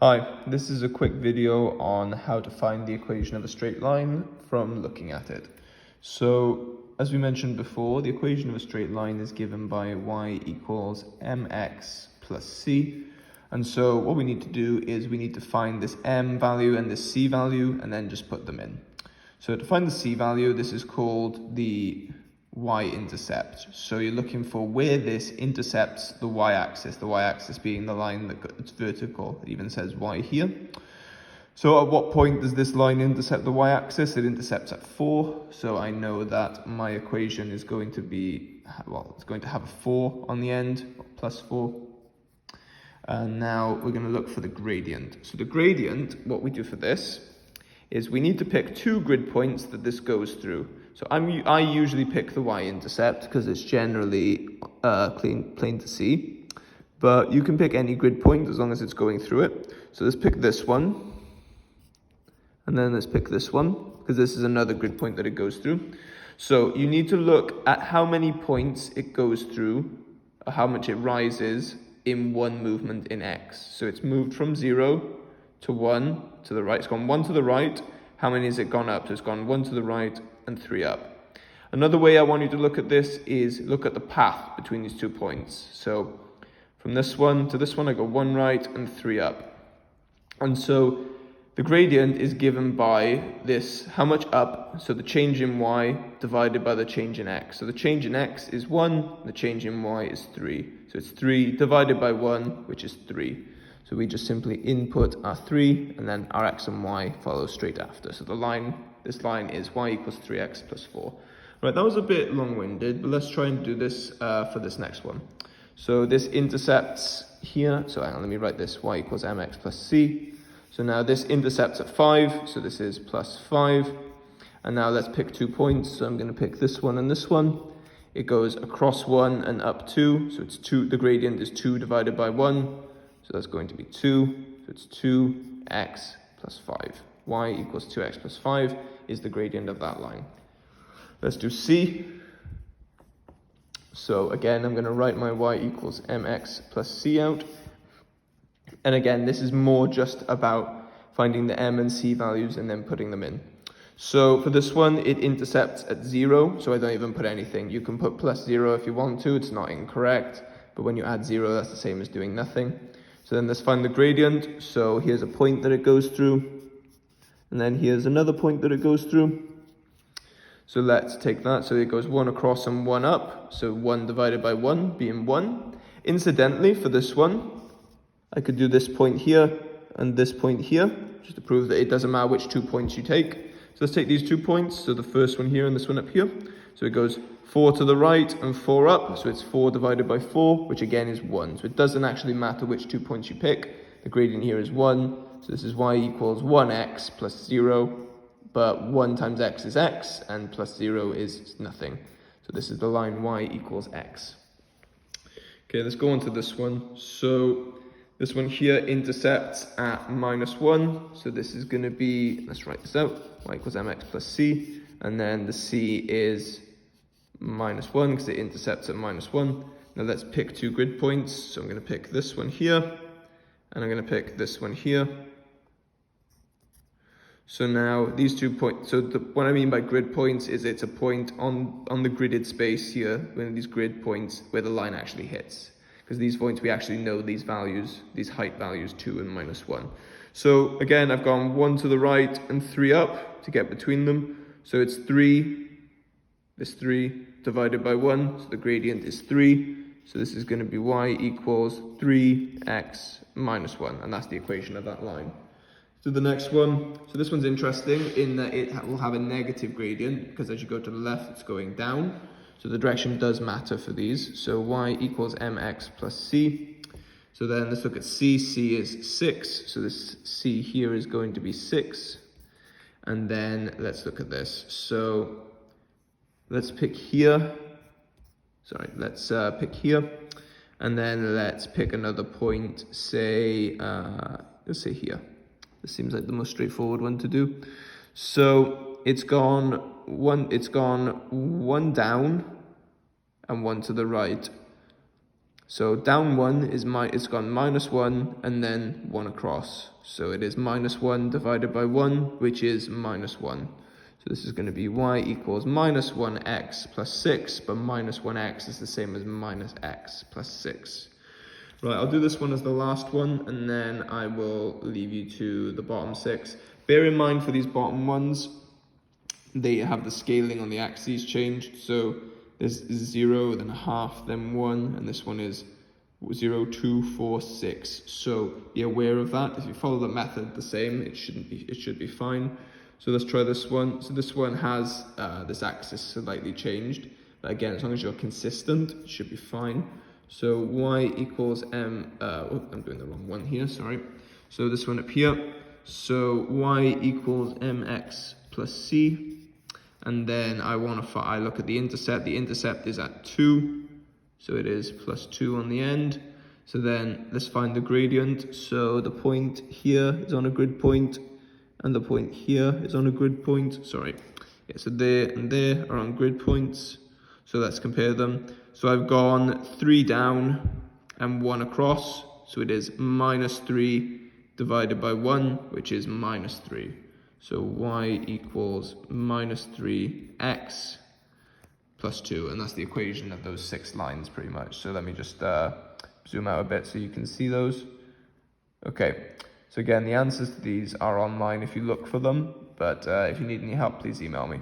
Hi, this is a quick video on how to find the equation of a straight line from looking at it. So, as we mentioned before, the equation of a straight line is given by y equals mx plus c. And so what we need to do is we need to find this m value and this c value and then just put them in. So to find the c value, this is called the y-intercept. So you're looking for where this intercepts the y-axis being the line that's vertical. It even says y here. So at what point does this line intercept the y-axis? It intercepts at 4. So I know that my equation is going to be, well, it's going to have a 4 on the end, plus 4. And now we're going to look for the gradient. So the gradient, what we do for this is we need to pick 2 grid points that this goes through. So I usually pick the y-intercept because it's generally plain to see. But you can pick any grid point as long as it's going through it. So let's pick this one. And then let's pick this one because this is another grid point that it goes through. So you need to look at how many points it goes through, or how much it rises in one movement in x. So it's moved from 0 to 1 to the right. It's gone 1 to the right. How many has it gone up? So it's gone 1 to the right and 3 up. Another way I want you to look at this is look at the path between these 2 points. So from this one to this one, I go 1 right and 3 up. And so the gradient is given by this, how much up, so the change in y divided by the change in x. So the change in x is 1, the change in y is 3. So it's 3 divided by 1, which is 3. So we just simply input our 3, and then our x and y follow straight after. So this line is y equals 3x plus 4. Right, that was a bit long-winded, but let's try and do this for this next one. So this intercepts here. So hang on, let me write this, y equals mx plus c. So now this intercepts at 5, so this is plus 5. And now let's pick 2 points. So I'm going to pick this one and this one. It goes across 1 and up 2. So it's 2. The gradient is 2 divided by 1. So that's going to be 2. So it's 2x plus 5. Y equals 2x plus 5 is the gradient of that line. Let's do c. So again, I'm going to write my y equals mx plus c out. And again, this is more just about finding the m and c values and then putting them in. So for this one, it intercepts at 0, so I don't even put anything. You can put plus 0 if you want to, it's not incorrect. But when you add 0, that's the same as doing nothing. So then let's find the gradient. So here's a point that it goes through. And then here's another point that it goes through. So let's take that. So it goes 1 across and 1 up. So 1 divided by 1 being 1. Incidentally, for this one, I could do this point here and this point here, just to prove that it doesn't matter which 2 points you take. So let's take these 2 points, so the first one here and this one up here. So it goes 4 to the right and 4 up, so it's 4 divided by 4, which again is 1. So it doesn't actually matter which 2 points you pick. The gradient here is 1, so this is y equals 1x plus 0, but 1 times x is x, and plus 0 is nothing. So this is the line y equals x. Okay, let's go on to this one. So this one here intercepts at -1, so this is going to be, let's write this out, y equals mx plus c, and then the c is -1 because it intercepts at -1. Now let's pick 2 grid points, so I'm going to pick this one here, and I'm going to pick this one here. So now these 2 points, so what I mean by grid points is it's a point on the gridded space here, one of these grid points where the line actually hits. Because these points, we actually know these values, these height values, 2 and -1. So again, I've gone 1 to the right and 3 up to get between them. So it's 3, this 3 divided by 1, so the gradient is 3. So this is going to be y equals 3x minus 1, and that's the equation of that line. So the next one, so this one's interesting in that it will have a negative gradient, because as you go to the left, it's going down. So the direction does matter for these. So y equals mx plus c. So then let's look at c. c is 6. So this c here is going to be 6. And then let's look at this. So let's pick here. Sorry, let's pick here. And then let's pick another point, say, let's say here. This seems like the most straightforward one to do. So it's gone one down and 1 to the right. So down 1 is it's gone -1 and then 1 across. So it is -1 divided by 1, which is -1. So this is going to be y equals -1x plus 6, but -1x is the same as -x plus 6. Right, I'll do this one as the last one, and then I will leave you to the bottom 6. Bear in mind for these bottom ones, they have the scaling on the axes changed. So there's 0, then a half, then 1, and this one is 0, 2, 4, 6. So be aware of that. If you follow the method the same, it should be fine. So let's try this one. So this one has this axis slightly changed, but again, as long as you're consistent, it should be fine. So y equals m, I'm doing the wrong one here, sorry. So this one up here, so y equals mx plus c, and then I look at the intercept is at 2, so it is plus 2 on the end. So then let's find the gradient. So the point here is on a grid point, and the point here is on a grid point, sorry. Yeah, so there and there are on grid points. So let's compare them. So I've gone 3 down and 1 across. So it is -3 divided by 1, which is -3. So y equals -3x plus 2. And that's the equation of those 6 lines pretty much. So let me just zoom out a bit so you can see those. Okay, so again, the answers to these are online if you look for them. But if you need any help, please email me.